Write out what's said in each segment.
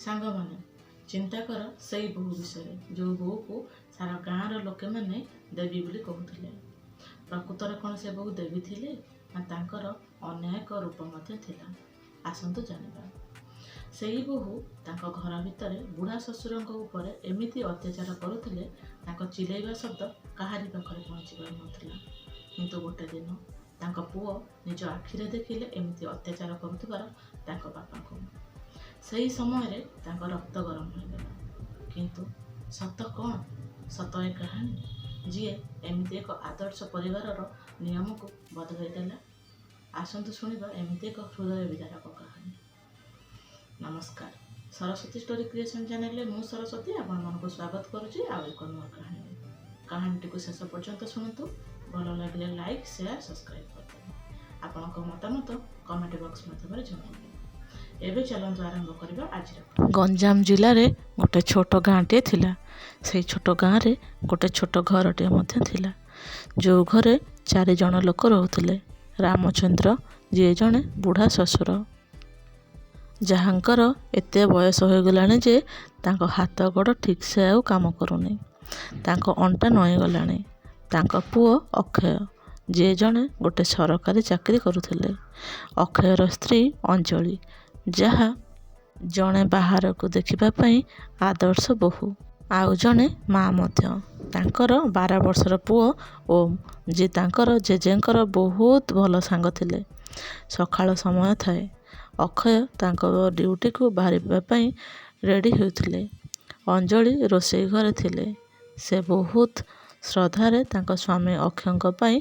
ସାଙ୍ଗମାନେ ଚିନ୍ତା କର ସେଇ ବୋହୂ ବିଷୟରେ, ଯେଉଁ ବୋହୂକୁ ସାରା ଗାଁର ଲୋକେମାନେ ଦେବୀ ବୋଲି କହୁଥିଲେ। ପ୍ରକୃତରେ କ'ଣ ସେ ବୋହୂ ଦେବୀ ଥିଲେ, ନା ତାଙ୍କର ଅନ୍ୟ ଏକ ରୂପ ମଧ୍ୟ ଥିଲା? ଆସନ୍ତୁ ଜାଣିବା। ସେଇ ବୋହୂ ତାଙ୍କ ଘର ଭିତରେ ବୁଢ଼ା ଶ୍ୱଶୁରଙ୍କ ଉପରେ ଏମିତି ଅତ୍ୟାଚାର କରୁଥିଲେ, ତାଙ୍କ ଚିଲେଇବା ଶବ୍ଦ କାହାରି ପାଖରେ ପହଞ୍ଚି ପାରୁନଥିଲା। କିନ୍ତୁ ଗୋଟେ ଦିନ ତାଙ୍କ ପୁଅ ନିଜ ଆଖିରେ ଦେଖିଲେ ଏମିତି ଅତ୍ୟାଚାର କରୁଥିବାର ତାଙ୍କ ବାପାଙ୍କୁ। ସେହି ସମୟରେ ତାଙ୍କ ରକ୍ତ ଗରମ ହୋଇଗଲା। କିନ୍ତୁ ସତ କ'ଣ? ସତ ଏ କାହାଣୀ ଯିଏ ଏମିତି ଏକ ଆଦର୍ଶ ପରିବାରର ନିୟମକୁ ବଦଳାଇ ଦେଲା। ଆସନ୍ତୁ ଶୁଣିବା ଏମିତି ଏକ ହୃଦୟ ବିଦାରକ କାହାଣୀ। ନମସ୍କାର, ସରସ୍ୱତୀ ଷ୍ଟୋରି କ୍ରିଏସନ୍ ଚ୍ୟାନେଲରେ ମୁଁ ସରସ୍ୱତୀ ଆପଣମାନଙ୍କୁ ସ୍ୱାଗତ କରୁଛି ଆଉ ଏକ ନୂଆ କାହାଣୀରେ। କାହାଣୀଟିକୁ ଶେଷ ପର୍ଯ୍ୟନ୍ତ ଶୁଣନ୍ତୁ। ଭଲ ଲାଗିଲେ ଲାଇକ୍, ସେୟାର, ସବସ୍କ୍ରାଇବ୍ କରିଦେବେ। ଆପଣଙ୍କ ମତାମତ କମେଣ୍ଟ ବକ୍ସ ମାଧ୍ୟମରେ ଜଣାଇବେ। ଏବେ ଚାଲନ୍ତୁ ଆରମ୍ଭ କରିବା ଆଜିର। ଗଞ୍ଜାମ ଜିଲ୍ଲାରେ ଗୋଟେ ଛୋଟ ଗାଁଟିଏ ଥିଲା। ସେଇ ଛୋଟ ଗାଁରେ ଗୋଟେ ଛୋଟ ଘରଟିଏ ମଧ୍ୟ ଥିଲା, ଯେଉଁ ଘରେ 4 ଜଣ ଲୋକ ରହୁଥିଲେ। ରାମଚନ୍ଦ୍ର, ଯିଏ ଜଣେ ବୁଢ଼ା ଶ୍ୱଶୁର, ଯାହାଙ୍କର ଏତେ ବୟସ ହୋଇଗଲାଣି ଯେ ତାଙ୍କ ହାତ ଗୋଡ଼ ଠିକ୍ସେ ଆଉ କାମ କରୁନି, ତାଙ୍କ ଅଣ୍ଟା ନଇଁଗଲାଣି। ତାଙ୍କ ପୁଅ ଅକ୍ଷୟ, ଯିଏ ଜଣେ ଗୋଟେ ସରକାରୀ ଚାକିରି କରୁଥିଲେ। ଅକ୍ଷୟର ସ୍ତ୍ରୀ ଅଞ୍ଜଳି, ଯାହା ଜଣେ ବାହାରକୁ ଦେଖିବା ପାଇଁ ଆଦର୍ଶ ବୋହୂ, ଆଉ ଜଣେ ମା ମଧ୍ୟ। ତାଙ୍କର 12 ବର୍ଷର ପୁଅ ଓମ୍, ଯିଏ ତାଙ୍କର ଜେଜେଙ୍କର ବହୁତ ଭଲ ସାଙ୍ଗ ଥିଲେ। ସକାଳ ସମୟ ଥାଏ। ଅକ୍ଷୟ ତାଙ୍କ ଡ୍ୟୁଟିକୁ ବାହାରିବା ପାଇଁ ରେଡ଼ି ହେଉଥିଲେ। ଅଞ୍ଜଳି ରୋଷେଇ ଘରେ ଥିଲେ। ସେ ବହୁତ ଶ୍ରଦ୍ଧାରେ ତାଙ୍କ ସ୍ୱାମୀ ଅକ୍ଷୟଙ୍କ ପାଇଁ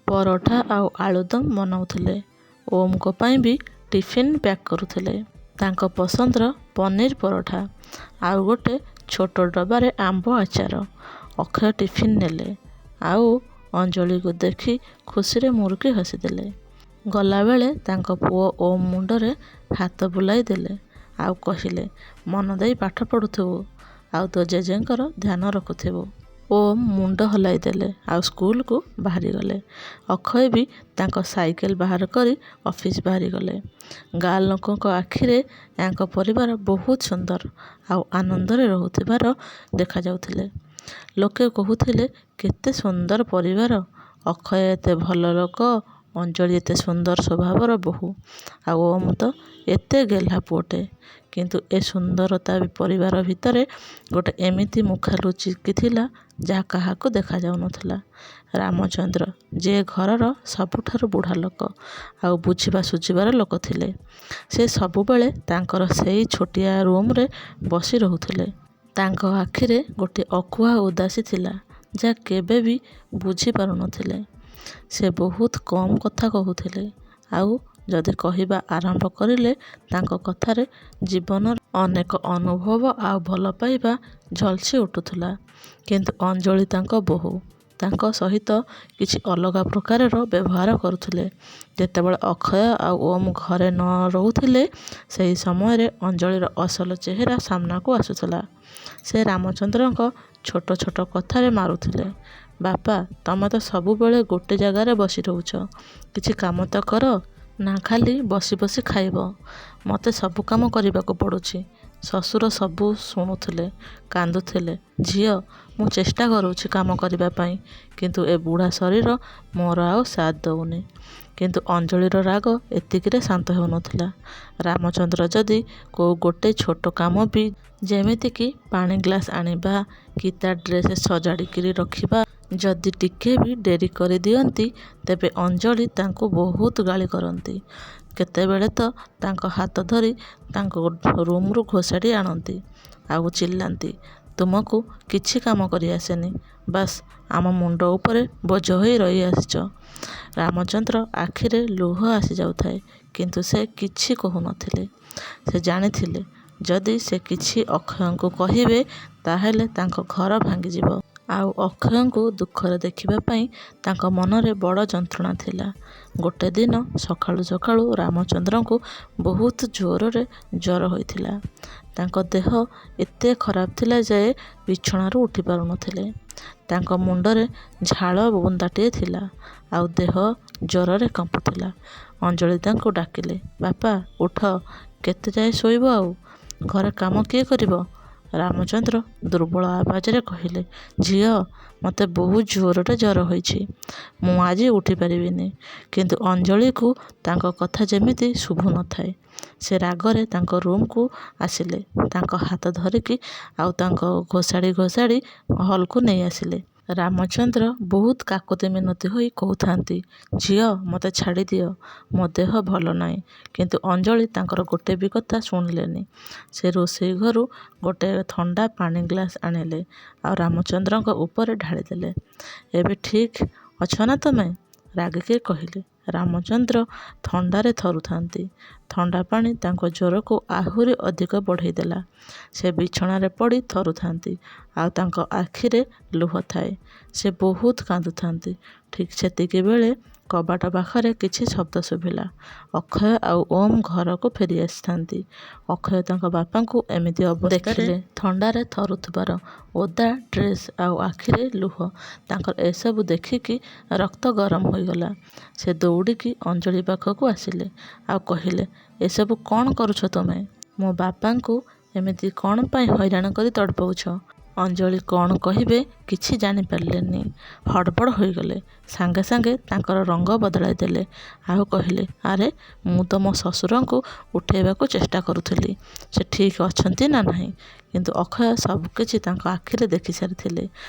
ପରଠା ଆଉ ଆଳୁଦମ୍ ବନାଉଥିଲେ। ଓମ୍ଙ୍କ ପାଇଁ ବି ଟିଫିନ୍ ପ୍ୟାକ୍ କରୁଥିଲେ। ତାଙ୍କ ପସନ୍ଦର ପନିର ପରଠା ଆଉ ଗୋଟେ ଛୋଟ ଡବାରେ ଆମ୍ବ ଆଚାର। ଅକ୍ଷୟ ଟିଫିନ୍ ନେଲେ ଆଉ ଅଞ୍ଜଳିକୁ ଦେଖି ଖୁସିରେ ମୁରୁକି ହସିଦେଲେ। ଗଲାବେଳେ ତାଙ୍କ ପୁଅ ଓମ୍ ମୁଣ୍ଡରେ ହାତ ବୁଲାଇ ଦେଲେ ଆଉ କହିଲେ, ମନ ଦେଇ ପାଠ ପଢ଼ୁଥିବୁ ଆଉ ତୋ ଜେଜେଙ୍କର ଧ୍ୟାନ ରଖୁଥିବୁ। ଓମ୍ ମୁଣ୍ଡ ହଲାଇ ଦେଲେ ଆଉ ସ୍କୁଲକୁ ବାହାରିଗଲେ। ଅକ୍ଷୟ ବି ତାଙ୍କ ସାଇକେଲ ବାହାର କରି ଅଫିସ ବାହାରିଗଲେ। ଗାଁ ଲୋକଙ୍କ ଆଖିରେ ୟାଙ୍କ ପରିବାର ବହୁତ ସୁନ୍ଦର ଆଉ ଆନନ୍ଦରେ ରହୁଥିବାର ଦେଖାଯାଉଥିଲେ। ଲୋକେ କହୁଥିଲେ, କେତେ ସୁନ୍ଦର ପରିବାର, ଅକ୍ଷୟ ଏତେ ଭଲ ଲୋକ, ଅଞ୍ଜଳି ଏତେ ସୁନ୍ଦର ସ୍ୱଭାବର ବୋହୂ, ଆଉ ଓମ୍ ତ ଏତେ ଗେହ୍ଲା ପୁଅଟେ। କିନ୍ତୁ ଏ ସୁନ୍ଦରତା ପରିବାର ଭିତରେ ଗୋଟେ ଏମିତି ମୁଖା ଲୁଚିକି ଥିଲା, ଯାହା କାହାକୁ ଦେଖାଯାଉନଥିଲା। ରାମଚନ୍ଦ୍ର, ଯିଏ ଘରର ସବୁଠାରୁ ବୁଢ଼ା ଲୋକ ଆଉ ବୁଝିବା ସୁଝିବାର ଲୋକ ଥିଲେ, ସେ ସବୁବେଳେ ତାଙ୍କର ସେଇ ଛୋଟିଆ ରୁମ୍ରେ ବସି ରହୁଥିଲେ। ତାଙ୍କ ଆଖିରେ ଗୋଟିଏ ଅକୁହା ଉଦାସୀ ଥିଲା, ଯାହା କେବେ ବି ବୁଝି ପାରୁନଥିଲେ। ସେ ବହୁତ କମ୍ କଥା କହୁଥିଲେ, ଆଉ ଯଦି କହିବା ଆରମ୍ଭ କରିଲେ ତାଙ୍କ କଥାରେ ଜୀବନର ଅନେକ ଅନୁଭବ ଆଉ ଭଲ ପାଇବା ଝଲସି ଉଠୁଥିଲା। କିନ୍ତୁ ଅଞ୍ଜଳି ତାଙ୍କ ବୋହୂ, ତାଙ୍କ ସହିତ କିଛି ଅଲଗା ପ୍ରକାରର ବ୍ୟବହାର କରୁଥିଲେ। ଯେତେବେଳେ ଅକ୍ଷୟ ଆଉ ଓମ୍ ଘରେ ନ ରହୁଥିଲେ, ସେହି ସମୟରେ ଅଞ୍ଜଳିର ଅସଲ ଚେହେରା ସାମ୍ନାକୁ ଆସୁଥିଲା। ସେ ରାମଚନ୍ଦ୍ରଙ୍କ ଛୋଟ ଛୋଟ କଥାରେ ମାରୁଥିଲେ। ବାପା, ତମେ ତ ସବୁବେଳେ ଗୋଟେ ଜାଗାରେ ବସି ରହୁଛ, କିଛି କାମ ତ କର ନା, ଖାଲି ବସି ବସି ଖାଇବ। ମୋତେ ସବୁ କାମ କରିବାକୁ ପଡ଼ୁଛି। ଶ୍ୱଶୁର ସବୁ ଶୁଣୁଥିଲେ, କାନ୍ଦୁଥିଲେ। ଝିଅ, ମୁଁ ଚେଷ୍ଟା କରୁଛି କାମ କରିବା ପାଇଁ, କିନ୍ତୁ ଏ ବୁଢ଼ା ଶରୀର ମୋର ଆଉ ସାଥ୍ ଦେଉନି। କିନ୍ତୁ ଅଞ୍ଜଳିର ରାଗ ଏତିକିରେ ଶାନ୍ତ ହେଉନଥିଲା। ରାମଚନ୍ଦ୍ର ଯଦି କୋଉ ଗୋଟେ ଛୋଟ କାମ ବି, ଯେମିତିକି ପାଣି ଗ୍ଲାସ୍ ଆଣିବା କି ତା ଡ୍ରେସ୍ ସଜାଡ଼ିକିରି ରଖିବା, ଯଦି ଟିକେ ବି ଡେରି କରିଦିଅନ୍ତି, ତେବେ ଅଞ୍ଜଳି ତାଙ୍କୁ ବହୁତ ଗାଳି କରନ୍ତି। କେତେବେଳେ ତ ତାଙ୍କ ହାତ ଧରି ତାଙ୍କ ରୁମ୍ରୁ ଘୋଷାଡ଼ି ଆଣନ୍ତି ଆଉ ଚିଲ୍ଲାନ୍ତି, ତୁମକୁ କିଛି କାମ କରି ଆସେନି, ବାସ୍ ଆମ ମୁଣ୍ଡ ଉପରେ ବୋଝ ହୋଇ ରହିଆସିଛ। ରାମଚନ୍ଦ୍ର ଆଖିରେ ଲୁହ ଆସିଯାଉଥାଏ, କିନ୍ତୁ ସେ କିଛି କହୁନଥିଲେ। ସେ ଜାଣିଥିଲେ, ଯଦି ସେ କିଛି ଅକ୍ଷୟଙ୍କୁ କହିବେ, ତାହେଲେ ତାଙ୍କ ଘର ଭାଙ୍ଗିଯିବ। ଆଉ ଅକ୍ଷୟଙ୍କୁ ଦୁଃଖରେ ଦେଖିବା ପାଇଁ ତାଙ୍କ ମନରେ ବଡ଼ ଯନ୍ତ୍ରଣା ଥିଲା। ଗୋଟେ ଦିନ ସକାଳୁ ସକାଳୁ ରାମଚନ୍ଦ୍ରଙ୍କୁ ବହୁତ ଜୋରରେ ଜ୍ୱର ହୋଇଥିଲା। ତାଙ୍କ ଦେହ ଏତେ ଖରାପ ଥିଲା ଯେ ବିଛଣାରୁ ଉଠି ପାରୁନଥିଲେ। ତାଙ୍କ ମୁଣ୍ଡରେ ଝାଳ ବୁନ୍ଦାଟିଏ ଥିଲା ଆଉ ଦେହ ଜ୍ୱରରେ କମ୍ପୁଥିଲା। ଅଞ୍ଜଳି ତାଙ୍କୁ ଡାକିଲେ, ବାପା ଉଠ, କେତେ ଯାଏ ଶୋଇବ ଆଉ? ଘରେ କାମ କିଏ କରିବ? ରାମଚନ୍ଦ୍ର ଦୁର୍ବଳ ଆବାଜରେ କହିଲେ। ଝିଅ, ମୋତେ ବହୁତ ଜୋରରେ ଜ୍ୱର ହୋଇଛି। ମୁଁ ଆଜି ଉଠିପାରିବିନି। କିନ୍ତୁ ଅଞ୍ଜଳିକୁ ତାଙ୍କ କଥା ଯେମିତି ଶୁଭୁ ନଥାଏ। ସେ ରାଗରେ ତାଙ୍କ ରୁମ୍କୁ ଆସିଲେ। ତାଙ୍କ ହାତ ଧରିକି ଆଉ ତାଙ୍କ ଘୋଷାଡ଼ି ଘୋଷାଡ଼ି ହଲ୍କୁ ନେଇ ଆସିଲେ। ରାମଚନ୍ଦ୍ର ବହୁତ କାକୁତି ମିନତି ହୋଇ କହୁଥାନ୍ତି, ଝିଅ, ମୋତେ ଛାଡ଼ିଦିଅ, ମୋ ଦେହ ଭଲ ନାହିଁ। କିନ୍ତୁ ଅଞ୍ଜଳି ତାଙ୍କର ଗୋଟେ ବି କଥା ଶୁଣିଲେନି। ସେ ରୋଷେଇ ଘରୁ ଗୋଟେ ଥଣ୍ଡା ପାଣି ଗ୍ଲାସ୍ ଆଣିଲେ ଆଉ ରାମଚନ୍ଦ୍ରଙ୍କ ଉପରେ ଢାଳିଦେଲେ। ଏବେ ଠିକ୍ ଅଛ ନା ତମେ? ରାଗିକି କହିଲେ। ରାମଚନ୍ଦ୍ର ଥଣ୍ଡାରେ ଥରୁଥାନ୍ତି। ଥଣ୍ଡା ପାଣି ତାଙ୍କ ଜ୍ୱରକୁ ଆହୁରି ଅଧିକ ବଢ଼େଇ ଦେଲା। ସେ ବିଛଣାରେ ପଡ଼ି ଥରୁଥାନ୍ତି ଆଉ ତାଙ୍କ ଆଖିରେ ଲୁହ ଥାଏ। ସେ ବହୁତ କାନ୍ଦୁଥାନ୍ତି। ଠିକ୍ ସେତିକିବେଳେ କବାଟ ପାଖରେ କିଛି ଶବ୍ଦ ଶୁଭିଲା। ଅକ୍ଷୟ ଆଉ ଓମ୍ ଘରକୁ ଫେରି ଆସିଥାନ୍ତି। ଅକ୍ଷୟ ତାଙ୍କ ବାପାଙ୍କୁ ଏମିତି ଅବସ୍ଥାରେ ଦେଖିଲେ। ଥଣ୍ଡାରେ ଥରୁଥିବାର, ଓଦା ଡ୍ରେସ୍ ଆଉ ଆଖିରେ ଲୁହ। ତାଙ୍କର ଏସବୁ ଦେଖିକି ରକ୍ତ ଗରମ ହୋଇଗଲା। ସେ ଦୌଡ଼ିକି ଅଞ୍ଜଳି ପାଖକୁ ଆସିଲେ ଆଉ କହିଲେ, ଏସବୁ କ'ଣ କରୁଛ ତୁମେ? ମୋ ବାପାଙ୍କୁ ଏମିତି କ'ଣ ପାଇଁ ହଇରାଣ କରି ତଡ଼ପଉଛ? ଅଞ୍ଜଳି କ'ଣ କହିବେ କିଛି ଜାଣିପାରିଲେନି। ହଡ଼ବଡ଼ ହୋଇଗଲେ। ସାଙ୍ଗେ ସାଙ୍ଗେ ତାଙ୍କର ରଙ୍ଗ ବଦଳାଇ ଦେଲେ ଆଉ କହିଲେ, ଆରେ, ମୁଁ ତ ମୋ ଶ୍ୱଶୁରଙ୍କୁ ଉଠାଇବାକୁ ଚେଷ୍ଟା କରୁଥିଲି। ସେ ଠିକ୍ ଅଛନ୍ତି ନା ନାହିଁ। କିନ୍ତୁ ଅକ୍ଷୟ ସବୁକିଛି ତାଙ୍କ ଆଖିରେ ଦେଖିସାରିଥିଲେ।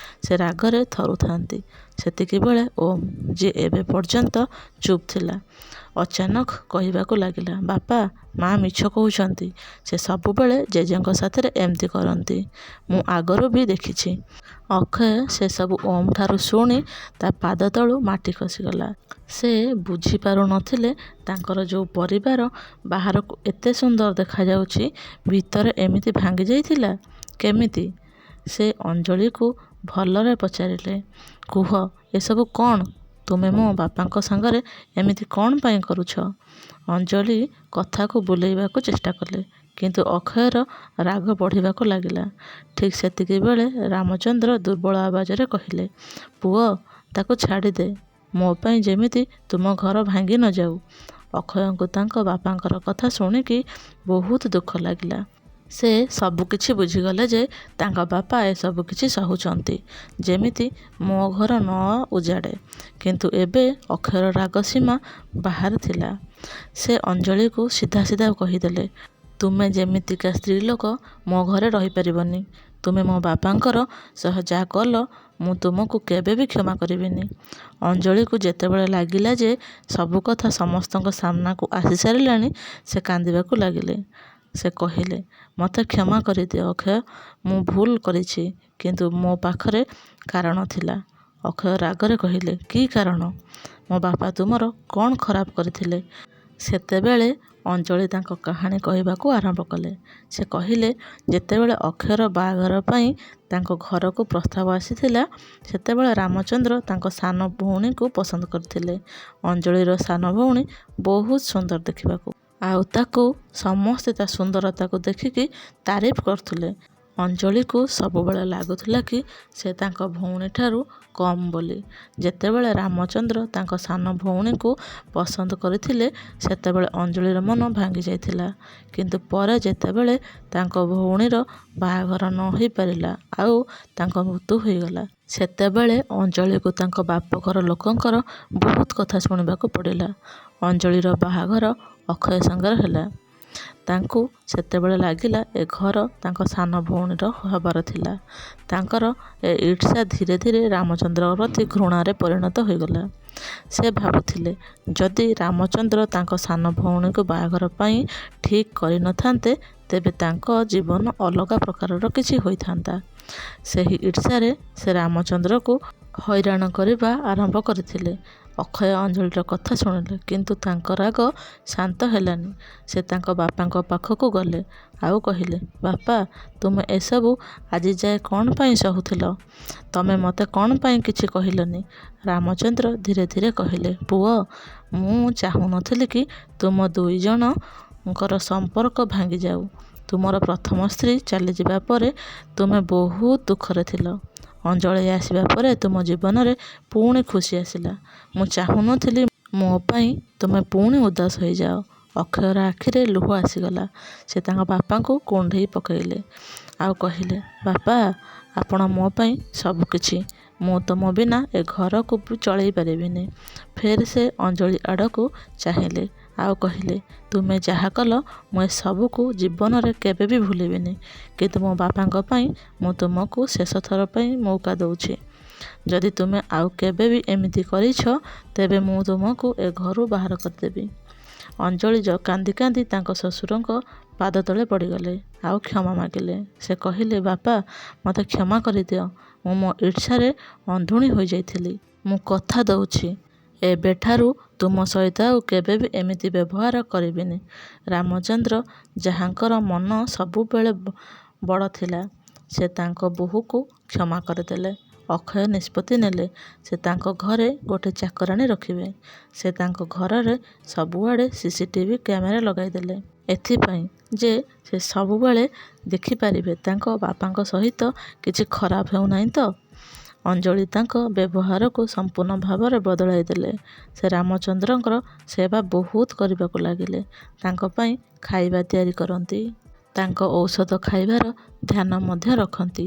ସେ ରାଗରେ ଥରୁଥାନ୍ତି। ସେତିକିବେଳେ ଓମ୍, ଯିଏ ଏବେ ପର୍ଯ୍ୟନ୍ତ ଚୁପ୍ ଥିଲା, ଅଚାନକ କହିବାକୁ ଲାଗିଲା, ବାପା, ମା ମିଛ କହୁଛନ୍ତି। ସେ ସବୁବେଳେ ଜେଜେଙ୍କ ସାଥିରେ ଏମିତି କରନ୍ତି। ମୁଁ ଆଗରୁ ବି ଦେଖିଛି। ଅକ୍ଷୟ ସେସବୁ ଓମ୍ ଠାରୁ ଶୁଣି ତା ପାଦ ତଳୁ ମାଟି ଖସିଗଲା। ସେ ବୁଝିପାରୁନଥିଲେ ତାଙ୍କର ଯେଉଁ ପରିବାର ବାହାରକୁ ଏତେ ସୁନ୍ଦର ଦେଖାଯାଉଛି, ଭିତରେ ଏମିତି ଭାଙ୍ଗି ଯାଇଥିଲା କେମିତି? ସେ ଅଞ୍ଜଳିକୁ ଭଲରେ ପଚାରିଲେ, କୁହ, ଏସବୁ କ'ଣ? ତୁମେ ମୋ ବାପାଙ୍କ ସାଙ୍ଗରେ ଏମିତି କ'ଣ ପାଇଁ କରୁଛ? ଅଞ୍ଜଳି କଥାକୁ ବୁଲେଇବାକୁ ଚେଷ୍ଟା କଲେ। କିନ୍ତୁ ଅକ୍ଷୟର ରାଗ ବଢ଼ିବାକୁ ଲାଗିଲା। ଠିକ୍ ସେତିକିବେଳେ ରାମଚନ୍ଦ୍ର ଦୁର୍ବଳ ଆବାଜରେ କହିଲେ, ପୁଅ, ତାକୁ ଛାଡ଼ିଦେ। ମୋ ପାଇଁ ଯେମିତି ତୁମ ଘର ଭାଙ୍ଗି ନ ଯାଉ। ଅକ୍ଷୟଙ୍କୁ ତାଙ୍କ ବାପାଙ୍କର କଥା ଶୁଣିକି ବହୁତ ଦୁଃଖ ଲାଗିଲା। ସେ ସବୁକିଛି ବୁଝିଗଲେ ଯେ ତାଙ୍କ ବାପା ଏସବୁ କିଛି ସହୁଛନ୍ତି ଯେମିତି ମୋ ଘର ନ ଉଜାଡ଼େ। କିନ୍ତୁ ଏବେ ଅକ୍ଷୟର ରାଗ ସୀମା ବାହାରେ ଥିଲା। ସେ ଅଞ୍ଜଳିକୁ ସିଧା ସିଧା କହିଦେଲେ, ତୁମେ ଯେମିତିକା ସ୍ତ୍ରୀ ଲୋକ ମୋ ଘରେ ରହିପାରିବନି। ତୁମେ ମୋ ବାପାଙ୍କର ସହ ଯାହା କଲ, ମୁଁ ତୁମକୁ କେବେ ବି କ୍ଷମା କରିବିନି। ଅଞ୍ଜଳିକୁ ଯେତେବେଳେ ଲାଗିଲା ଯେ ସବୁ କଥା ସମସ୍ତଙ୍କ ସାମ୍ନାକୁ ଆସିସାରିଲାଣି, ସେ କାନ୍ଦିବାକୁ ଲାଗିଲେ। ସେ କହିଲେ, ମୋତେ କ୍ଷମା କରିଦିଅ ଅକ୍ଷୟ, ମୁଁ ଭୁଲ କରିଛି। କିନ୍ତୁ ମୋ ପାଖରେ କାରଣ ଥିଲା। ଅକ୍ଷୟ ରାଗରେ କହିଲେ, କି କାରଣ? ମୋ ବାପା ତୁମର କ'ଣ ଖରାପ କରିଥିଲେ? ସେତେବେଳେ ଅଞ୍ଜଳି ତାଙ୍କ କାହାଣୀ କହିବାକୁ ଆରମ୍ଭ କଲେ। ସେ କହିଲେ, ଯେତେବେଳେ ଅକ୍ଷୟର ବାହାଘର ପାଇଁ ତାଙ୍କ ଘରକୁ ପ୍ରସ୍ତାବ ଆସିଥିଲା, ସେତେବେଳେ ରାମଚନ୍ଦ୍ର ତାଙ୍କ ସାନ ଭଉଣୀକୁ ପସନ୍ଦ କରିଥିଲେ। ଅଞ୍ଜଳିର ସାନ ଭଉଣୀ ବହୁତ ସୁନ୍ଦର ଦେଖିବାକୁ। ଆଉ ତାକୁ ସମସ୍ତେ ତା ସୁନ୍ଦରତାକୁ ଦେଖିକି ତାରିଫ କରୁଥିଲେ। ଅଞ୍ଜଳିକୁ ସବୁବେଳେ ଲାଗୁଥିଲା କି ସେ ତାଙ୍କ ଭଉଣୀଠାରୁ କମ୍ ବୋଲି। ଯେତେବେଳେ ରାମଚନ୍ଦ୍ର ତାଙ୍କ ସାନ ଭଉଣୀକୁ ପସନ୍ଦ କରିଥିଲେ, ସେତେବେଳେ ଅଞ୍ଜଳିର ମନ ଭାଙ୍ଗି ଯାଇଥିଲା। କିନ୍ତୁ ପରେ ଯେତେବେଳେ ତାଙ୍କ ଭଉଣୀର ବାହାଘର ନ ହୋଇପାରିଲା ଆଉ ତାଙ୍କ ମୃତ୍ୟୁ ହୋଇଗଲା, ସେତେବେଳେ ଅଞ୍ଜଳିକୁ ତାଙ୍କ ବାପଘର ଲୋକଙ୍କର ବହୁତ କଥା ଶୁଣିବାକୁ ପଡ଼ିଲା। ଅଞ୍ଜଳିର ବାହାଘର ଅକ୍ଷୟ ସାଙ୍ଗରେ ହେଲା। ତାଙ୍କୁ ସେତେବେଳେ ଲାଗିଲା ଏ ଘର ତାଙ୍କ ସାନ ଭଉଣୀର ହେବାର ଥିଲା। ତାଙ୍କର ଏ ଈର୍ଷା ଧୀରେ ଧୀରେ ରାମଚନ୍ଦ୍ର ପ୍ରତି ଘୃଣାରେ ପରିଣତ ହୋଇଗଲା। ସେ ଭାବୁଥିଲେ, ଯଦି ରାମଚନ୍ଦ୍ର ତାଙ୍କ ସାନ ଭଉଣୀକୁ ବାହାଘର ପାଇଁ ଠିକ୍ କରିନଥାନ୍ତେ, ତେବେ ତାଙ୍କ ଜୀବନ ଅଲଗା ପ୍ରକାରର କିଛି ହୋଇଥାନ୍ତା। ସେହି ଈର୍ଷାରେ ସେ ରାମଚନ୍ଦ୍ରକୁ ହଇରାଣ କରିବା ଆରମ୍ଭ କରିଥିଲେ। ଅକ୍ଷୟ ଅଞ୍ଜଳିର କଥା ଶୁଣିଲେ, କିନ୍ତୁ ତାଙ୍କ ରାଗ ଶାନ୍ତ ହେଲାନି। ସେ ତାଙ୍କ ବାପାଙ୍କ ପାଖକୁ ଗଲେ ଆଉ କହିଲେ, ବାପା, ତୁମେ ଏସବୁ ଆଜି ଯାଏ କ'ଣ ପାଇଁ ସହୁଥିଲ? ତମେ ମୋତେ କ'ଣ ପାଇଁ କିଛି କହିଲନି? ରାମଚନ୍ଦ୍ର ଧୀରେ ଧୀରେ କହିଲେ, ପୁଅ, ମୁଁ ଚାହୁଁନଥିଲି କି ତୁମ ଦୁଇ ଜଣଙ୍କର ସମ୍ପର୍କ ଭାଙ୍ଗିଯାଉ। ତୁମର ପ୍ରଥମ ସ୍ତ୍ରୀ ଚାଲିଯିବା ପରେ ତୁମେ ବହୁତ ଦୁଃଖରେ ଥିଲ। ଅଞ୍ଜଳି ଆସିବା ପରେ ତୁମ ଜୀବନରେ ପୁଣି ଖୁସି ଆସିଲା। ମୁଁ ଚାହୁଁନଥିଲି ମୋ ପାଇଁ ତୁମେ ପୁଣି ଉଦାସ ହୋଇଯାଅ। ଅକ୍ଷୟର ଆଖିରେ ଲୁହ ଆସିଗଲା। ସେ ତାଙ୍କ ବାପାଙ୍କୁ କୁଣ୍ଢେଇ ପକାଇଲେ ଆଉ କହିଲେ, ବାପା, ଆପଣ ମୋ ପାଇଁ ସବୁକିଛି। ମୁଁ ତୁମ ବିନା ଏ ଘରକୁ ବି ଚଳେଇ ପାରିବିନି। ଫେର ସେ ଅଞ୍ଜଳି ଆଡ଼କୁ ଚାହିଁଲେ ଆଉ କହିଲେ, ତୁମେ ଯାହା କଲ ମୁଁ ଏସବୁକୁ ଜୀବନରେ କେବେ ବି ଭୁଲିବିନି। କିନ୍ତୁ ମୋ ବାପାଙ୍କ ପାଇଁ ମୁଁ ତୁମକୁ ଶେଷ ଥର ପାଇଁ ମଉକା ଦେଉଛି। ଯଦି ତୁମେ ଆଉ କେବେ ବି ଏମିତି କରିଛ ତେବେ ମୁଁ ତୁମକୁ ଏ ଘରୁ ବାହାର କରିଦେବି। ଅଞ୍ଜଳି କାନ୍ଦି କାନ୍ଦି ତାଙ୍କ ଶ୍ୱଶୁରଙ୍କ ପାଦ ତଳେ ପଡ଼ିଗଲେ ଆଉ କ୍ଷମା ମାଗିଲେ। ସେ କହିଲେ, ବାପା, ମୋତେ କ୍ଷମା କରିଦିଅ। ମୁଁ ମୋ ଈର୍ଷାରେ ଅନ୍ଧୁଣି ହୋଇଯାଇଥିଲି। ମୁଁ କଥା ଦେଉଛି ଏବେଠାରୁ ତୁମ ସହିତ ଆଉ କେବେ ବି ଏମିତି ବ୍ୟବହାର କରିବିନି। ରାମଚନ୍ଦ୍ର, ଯାହାଙ୍କର ମନ ସବୁବେଳେ ବଡ଼ ଥିଲା, ସେ ତାଙ୍କ ବୋହୂକୁ କ୍ଷମା କରିଦେଲେ। ଅକ୍ଷୟ ନିଷ୍ପତ୍ତି ନେଲେ ସେ ତାଙ୍କ ଘରେ ଗୋଟେ ଚାକରାଣୀ ରଖିବେ। ସେ ତାଙ୍କ ଘରରେ ସବୁଆଡ଼େ CCTV କ୍ୟାମେରା ଲଗାଇଦେଲେ। ଏଥିପାଇଁ ଯେ ସେ ସବୁବେଳେ ଦେଖିପାରିବେ ତାଙ୍କ ବାପାଙ୍କ ସହିତ କିଛି ଖରାପ ହେଉନାହିଁ ତ। ଅଞ୍ଜଳି ତାଙ୍କ ବ୍ୟବହାରକୁ ସମ୍ପୂର୍ଣ୍ଣ ଭାବରେ ବଦଳାଇ ଦେଲେ। ସେ ରାମଚନ୍ଦ୍ରଙ୍କର ସେବା ବହୁତ କରିବାକୁ ଲାଗିଲେ। ତାଙ୍କ ପାଇଁ ଖାଇବା ତିଆରି କରନ୍ତି। ତାଙ୍କ ଔଷଧ ଖାଇବାର ଧ୍ୟାନ ମଧ୍ୟ ରଖନ୍ତି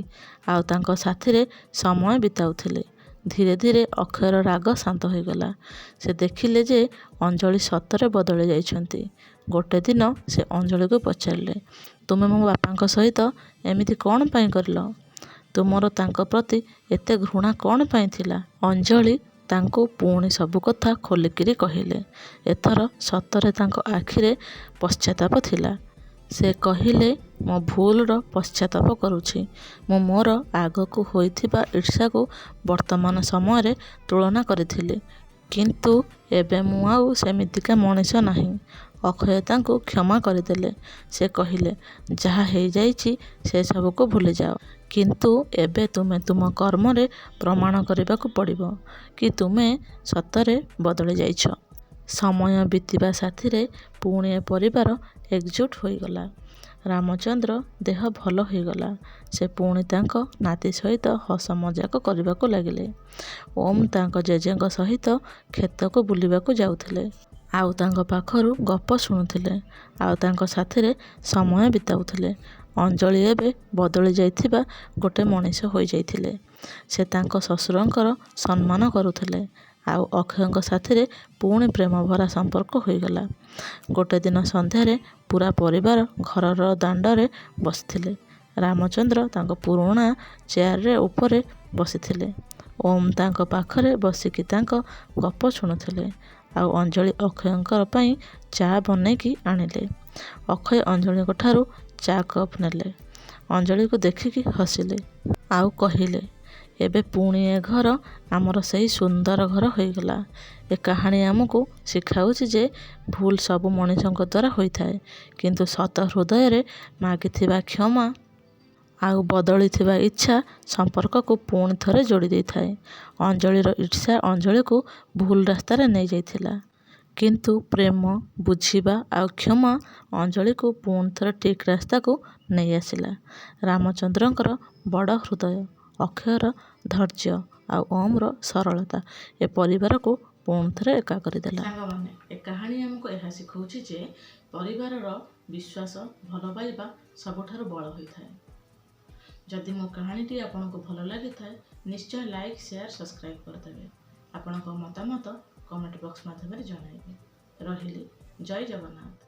ଆଉ ତାଙ୍କ ସାଥିରେ ସମୟ ବିତାଉଥିଲେ। ଧୀରେ ଧୀରେ ଅକ୍ଷୟର ରାଗ ଶାନ୍ତ ହୋଇଗଲା। ସେ ଦେଖିଲେ ଯେ ଅଞ୍ଜଳି ସତରେ ବଦଳି ଯାଇଛନ୍ତି। ଗୋଟେ ଦିନ ସେ ଅଞ୍ଜଳିକୁ ପଚାରିଲେ, ତୁମେ ମୋ ବାପାଙ୍କ ସହିତ ଏମିତି କ'ଣ ପାଇଁ କରିଲ? ତୁମର ତାଙ୍କ ପ୍ରତି ଏତେ ଘୃଣା କ'ଣ ପାଇଁ ଥିଲା? ଅଞ୍ଜଳି ତାଙ୍କୁ ପୁଣି ସବୁ କଥା ଖୋଲିକିରି କହିଲେ। ଏଥର ସତରେ ତାଙ୍କ ଆଖିରେ ପଶ୍ଚାତାପ ଥିଲା। ସେ କହିଲେ, ମୋ ଭୁଲର ପଶ୍ଚାତାପ କରୁଛି। ମୁଁ ମୋର ଆଗକୁ ହୋଇଥିବା ଈର୍ଷାକୁ ବର୍ତ୍ତମାନ ସମୟରେ ତୁଳନା କରିଥିଲି। କିନ୍ତୁ ଏବେ ମୁଁ ଆଉ ସେମିତିକା ମଣିଷ ନାହିଁ। ଅକ୍ଷୟ ତାଙ୍କୁ କ୍ଷମା କରିଦେଲେ। ସେ କହିଲେ, ଯାହା ହେଇଯାଇଛି ସେସବୁକୁ ଭୁଲିଯାଅ। କିନ୍ତୁ ଏବେ ତୁମେ ତୁମ କର୍ମରେ ପ୍ରମାଣ କରିବାକୁ ପଡ଼ିବ କି ତୁମେ ସତରେ ବଦଳି ଯାଇଛ। ସମୟ ବିତିବା ସାଥିରେ ପୁଣି ଏ ପରିବାର ଏକଜୁଟ ହୋଇଗଲା। ରାମଚନ୍ଦ୍ର ଦେହ ଭଲ ହୋଇଗଲା। ସେ ପୁଣି ତାଙ୍କ ନାତି ସହିତ ହସ ମଜାକ କରିବାକୁ ଲାଗିଲେ। ଓମ୍ ତାଙ୍କ ଜେଜେଙ୍କ ସହିତ କ୍ଷେତକୁ ବୁଲିବାକୁ ଯାଉଥିଲେ ଆଉ ତାଙ୍କ ପାଖରୁ ଗପ ଶୁଣୁଥିଲେ ଆଉ ତାଙ୍କ ସାଥିରେ ସମୟ ବିତାଉଥିଲେ। ଅଞ୍ଜଳି ଏବେ ବଦଳି ଯାଇଥିବା ଗୋଟେ ମଣିଷ ହୋଇଯାଇଥିଲେ। ସେ ତାଙ୍କ ଶ୍ୱଶୁରଙ୍କର ସମ୍ମାନ କରୁଥିଲେ ଆଉ ଅକ୍ଷୟଙ୍କ ସାଥିରେ ପୁଣି ପ୍ରେମ ଭରା ସମ୍ପର୍କ ହୋଇଗଲା। ଗୋଟେ ଦିନ ସନ୍ଧ୍ୟାରେ ପୂରା ପରିବାର ଘରର ଦାଣ୍ଡରେ ବସିଥିଲେ। ରାମଚନ୍ଦ୍ର ତାଙ୍କ ପୁରୁଣା ଚେୟାର ଉପରେ ବସିଥିଲେ। ଓମ୍ ତାଙ୍କ ପାଖରେ ବସିକି ତାଙ୍କ ଗପ ଶୁଣୁଥିଲେ ଆଉ ଅଞ୍ଜଳି ଅକ୍ଷୟଙ୍କ ପାଇଁ ଚା ବନେଇକି ଆଣିଲେ। ଅକ୍ଷୟ ଅଞ୍ଜଳିଙ୍କ ଠାରୁ ଚା କପ୍ ନେଲେ। ଅଞ୍ଜଳିକୁ ଦେଖିକି ହସିଲେ ଆଉ କହିଲେ, ଏବେ ପୁଣି ଏ ଘର ଆମର ସେଇ ସୁନ୍ଦର ଘର ହୋଇଗଲା। ଏ କାହାଣୀ ଆମକୁ ଶିଖାଉଛି ଯେ ଭୁଲ ସବୁ ମଣିଷଙ୍କ ଦ୍ୱାରା ହୋଇଥାଏ, କିନ୍ତୁ ସତ ହୃଦୟରେ ମାଗିଥିବା କ୍ଷମା ଆଉ ବଦଳିଥିବା ଇଚ୍ଛା ସମ୍ପର୍କକୁ ପୁଣି ଥରେ ଯୋଡ଼ି ଦେଇଥାଏ। ଅଞ୍ଜଳିର ଈର୍ଷା ଅଞ୍ଜଳିକୁ ଭୁଲ ରାସ୍ତାରେ ନେଇଯାଇଥିଲା। କିନ୍ତୁ ପ୍ରେମ, ବୁଝିବା ଆଉ କ୍ଷମା ଅଞ୍ଜଳିକୁ ପୁଣି ଥରେ ଠିକ୍ ରାସ୍ତାକୁ ନେଇ ଆସିଲା। ରାମଚନ୍ଦ୍ରଙ୍କର ବଡ଼ ହୃଦୟ, ଅକ୍ଷୟର ଧୈର୍ଯ୍ୟ ଆଉ ଓମ୍ର ସରଳତା ଏ ପରିବାରକୁ ପୁଣି ଥରେ ଏକା କରିଦେଲା। ସାଙ୍ଗମାନେ, ଏ କାହାଣୀ ଆମକୁ ଏହା ଶିଖାଉଛି ଯେ ପରିବାରର ବିଶ୍ୱାସ, ଭଲ ପାଇବା ସବୁଠାରୁ ବଡ଼ ହୋଇଥାଏ। ଯଦି ମୋ କାହାଣୀଟି ଆପଣଙ୍କୁ ଭଲ ଲାଗିଥାଏ ନିଶ୍ଚୟ ଲାଇକ୍, ସେୟାର, ସବସ୍କ୍ରାଇବ୍ କରିଦେବେ। ଆପଣଙ୍କ ମତାମତ କମେଣ୍ଟ ବକ୍ସ ମାଧ୍ୟମରେ ଜଣାଇବେ। ରହିଲି, ଜୟ ଜଗନ୍ନାଥ।